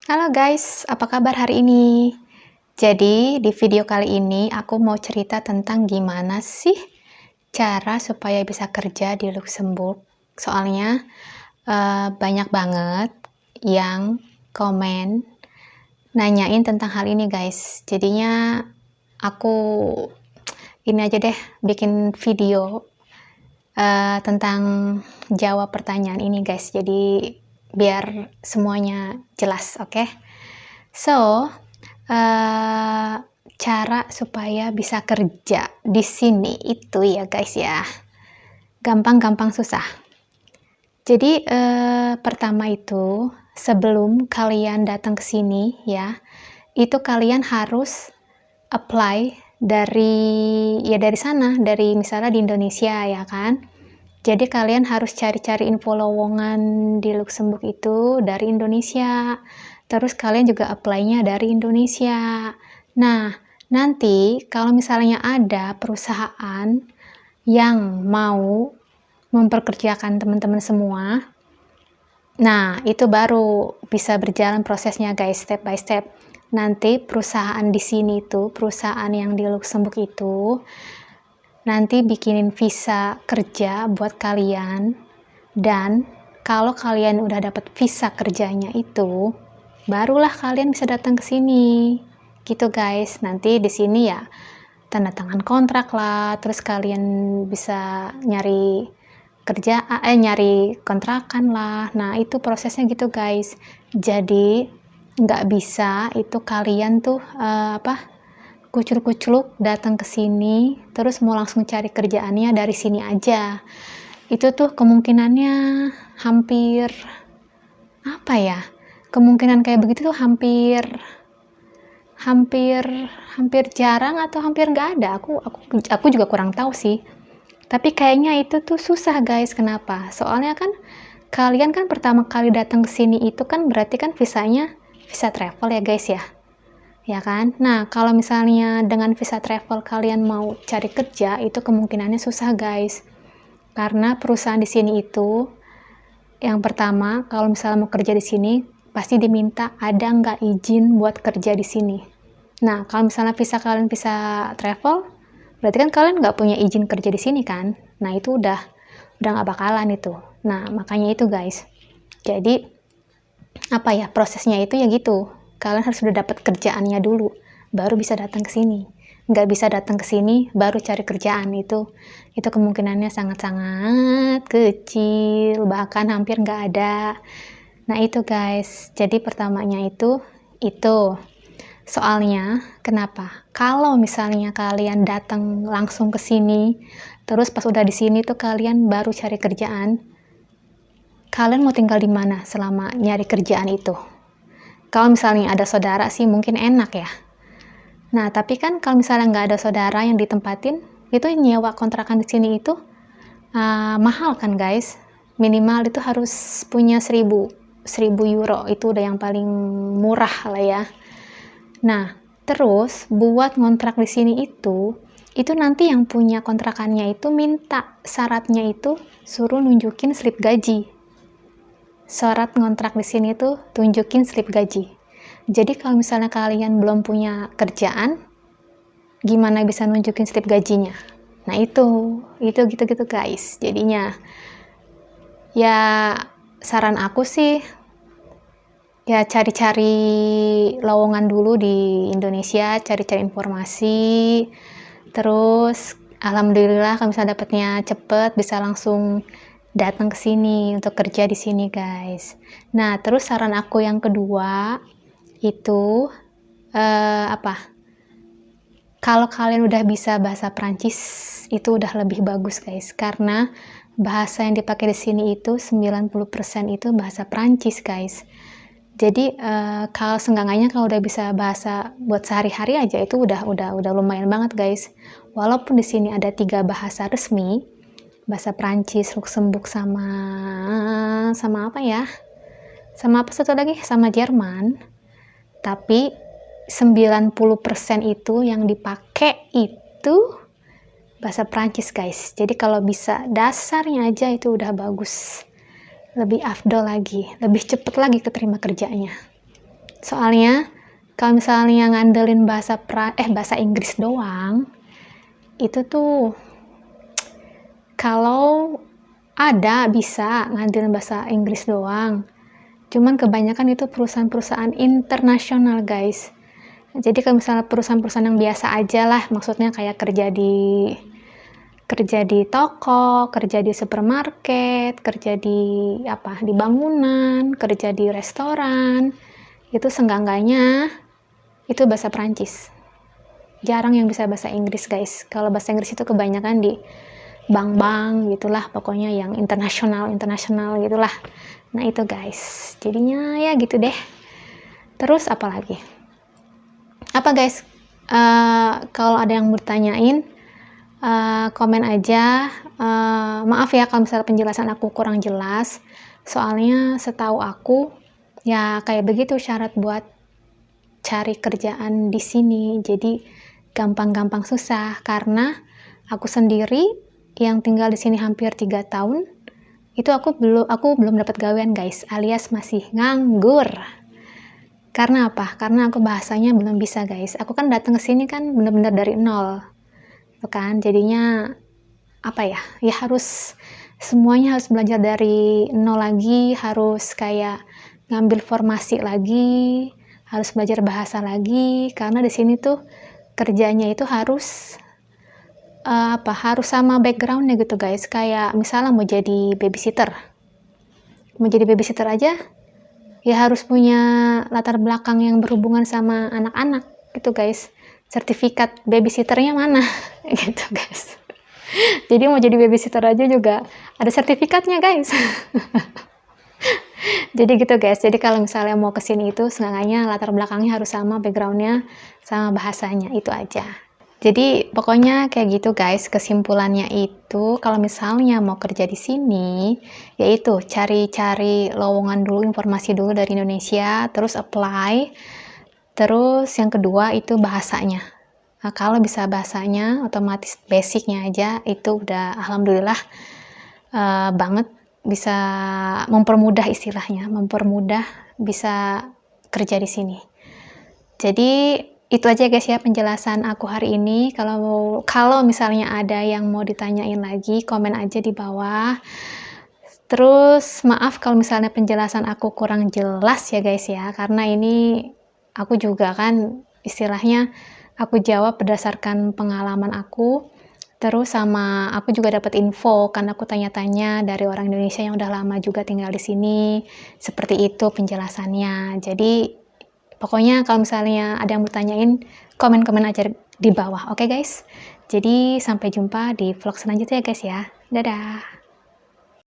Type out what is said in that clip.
Halo guys, apa kabar hari ini? Jadi, di video kali ini aku mau cerita tentang gimana sih cara supaya bisa kerja di Luxembourg. Soalnya banyak banget yang komen nanyain tentang hal ini guys. Jadinya aku ini aja deh bikin video tentang jawab pertanyaan ini guys. Jadi biar semuanya jelas, oke? So, cara supaya bisa kerja di sini itu ya guys ya, gampang-gampang susah. Jadi pertama itu sebelum kalian datang ke sini ya, itu kalian harus apply dari sana, dari misalnya di Indonesia ya kan. Jadi kalian harus cari-cari info lowongan di Luxembourg itu dari Indonesia. Terus kalian juga apply-nya dari Indonesia. Nah, nanti kalau misalnya ada perusahaan yang mau memperkerjakan teman-teman semua, nah itu baru bisa berjalan prosesnya guys, step by step. Nanti perusahaan di sini itu, perusahaan yang di Luxembourg itu, nanti bikinin visa kerja buat kalian, dan kalau kalian udah dapat visa kerjanya itu, barulah kalian bisa datang ke sini. Gitu guys. Nanti di sini ya tanda tangan kontrak lah, terus kalian bisa nyari kerja nyari kontrakan lah. Nah, itu prosesnya gitu guys. Jadi nggak bisa itu kalian tuh kucluk-kucluk datang ke sini terus mau langsung cari kerjaannya dari sini aja. Itu tuh kemungkinannya hampir kemungkinan kayak begitu tuh hampir jarang atau hampir nggak ada. Aku juga kurang tahu sih, tapi kayaknya itu tuh susah guys. Kenapa? Soalnya kan kalian kan pertama kali datang ke sini itu kan berarti kan visanya visa travel ya guys ya kan. Nah, kalau misalnya dengan visa travel kalian mau cari kerja, itu kemungkinannya susah guys, karena perusahaan di sini itu yang pertama kalau misalnya mau kerja di sini pasti diminta ada nggak izin buat kerja di sini. Nah, kalau misalnya visa kalian visa travel, berarti kan kalian nggak punya izin kerja di sini kan. Nah, itu udah nggak bakalan itu. Nah, makanya itu guys. Jadi prosesnya itu ya gitu. Kalian harus sudah dapat kerjaannya dulu, baru bisa datang ke sini. Nggak bisa datang ke sini baru cari kerjaan, itu kemungkinannya sangat-sangat kecil, bahkan hampir nggak ada. Nah itu guys, jadi pertamanya itu soalnya kenapa? Kalau misalnya kalian datang langsung ke sini, terus pas udah di sini tuh kalian baru cari kerjaan, kalian mau tinggal di mana selama nyari kerjaan itu? Kalau misalnya ada saudara sih mungkin enak ya. Nah, tapi kan kalau misalnya nggak ada saudara yang ditempatin, itu nyewa kontrakan di sini itu mahal kan guys. Minimal itu harus punya 1000 euro, itu udah yang paling murah lah ya. Nah, terus buat ngontrak di sini itu nanti yang punya kontrakannya itu minta syaratnya itu suruh nunjukin slip gaji. Syarat ngontrak di sini tuh tunjukin slip gaji. Jadi kalau misalnya kalian belum punya kerjaan, gimana bisa nunjukin slip gajinya? Nah itu gitu guys. Jadinya ya saran aku sih ya cari-cari lowongan dulu di Indonesia, cari-cari informasi. Terus alhamdulillah kalau misalnya dapatnya cepet, bisa langsung datang ke sini untuk kerja di sini guys. Nah, terus saran aku yang kedua itu kalau kalian udah bisa bahasa Prancis itu udah lebih bagus guys, karena bahasa yang dipakai di sini itu 90% itu bahasa Prancis guys. Jadi kalau seenggaknya kalau udah bisa bahasa buat sehari-hari aja itu udah lumayan banget guys. Walaupun di sini ada 3 bahasa resmi, bahasa Prancis, Luxembourg sama satu lagi sama Jerman, tapi 90% itu yang dipakai itu bahasa Prancis guys. Jadi kalau bisa dasarnya aja itu udah bagus, lebih afdol lagi, lebih cepet lagi keterima kerjanya. Soalnya kalau misalnya ngandelin bahasa Inggris doang, itu tuh kalau ada bisa ngandelin bahasa Inggris doang. Cuman kebanyakan itu perusahaan-perusahaan internasional, guys. Jadi kalau misalnya perusahaan-perusahaan yang biasa aja lah, maksudnya kayak kerja di toko, kerja di supermarket, kerja di bangunan, kerja di restoran, itu seenggak-enggaknya itu bahasa Perancis. Jarang yang bisa bahasa Inggris, guys. Kalau bahasa Inggris itu kebanyakan di bank-bank gitulah, pokoknya yang internasional gitulah. Nah itu guys, jadinya ya gitu deh. Terus apa lagi? Apa guys? Kalau ada yang bertanyain, komen aja. Maaf ya kalau misalnya penjelasan aku kurang jelas, soalnya setahu aku ya kayak begitu syarat buat cari kerjaan di sini. Jadi gampang-gampang susah, karena aku sendiri yang tinggal di sini hampir 3 tahun, itu aku belum dapat gawean guys, alias masih nganggur. Karena apa? Karena aku bahasanya belum bisa guys. Aku kan datang ke sini kan bener-bener dari nol, kan? Jadinya apa ya? Ya semuanya harus belajar dari nol lagi, harus kayak ngambil formasi lagi, harus belajar bahasa lagi. Karena di sini tuh kerjanya itu harus sama backgroundnya gitu guys. Kayak misalnya mau jadi babysitter aja ya harus punya latar belakang yang berhubungan sama anak-anak gitu guys. Sertifikat babysitternya mana gitu guys. Jadi mau jadi babysitter aja juga ada sertifikatnya guys. Jadi gitu guys, jadi kalau misalnya mau kesini itu seenggaknya latar belakangnya harus sama, backgroundnya sama, bahasanya, itu aja. Jadi pokoknya kayak gitu guys, kesimpulannya itu kalau misalnya mau kerja di sini, yaitu cari-cari lowongan dulu, informasi dulu dari Indonesia, terus apply. Terus yang kedua itu bahasanya. Nah, kalau bisa bahasanya, otomatis basicnya aja itu udah alhamdulillah banget, bisa mempermudah istilahnya, bisa kerja di sini. Jadi itu aja guys ya penjelasan aku hari ini. Kalau misalnya ada yang mau ditanyain lagi, komen aja di bawah. Terus maaf kalau misalnya penjelasan aku kurang jelas ya guys ya, karena ini aku juga kan istilahnya aku jawab berdasarkan pengalaman aku. Terus sama aku juga dapat info karena aku tanya-tanya dari orang Indonesia yang udah lama juga tinggal di sini. Seperti itu penjelasannya. Jadi pokoknya kalau misalnya ada yang bertanyain, komen-komen aja di bawah. Oke guys? Jadi sampai jumpa di vlog selanjutnya guys ya. Dadah!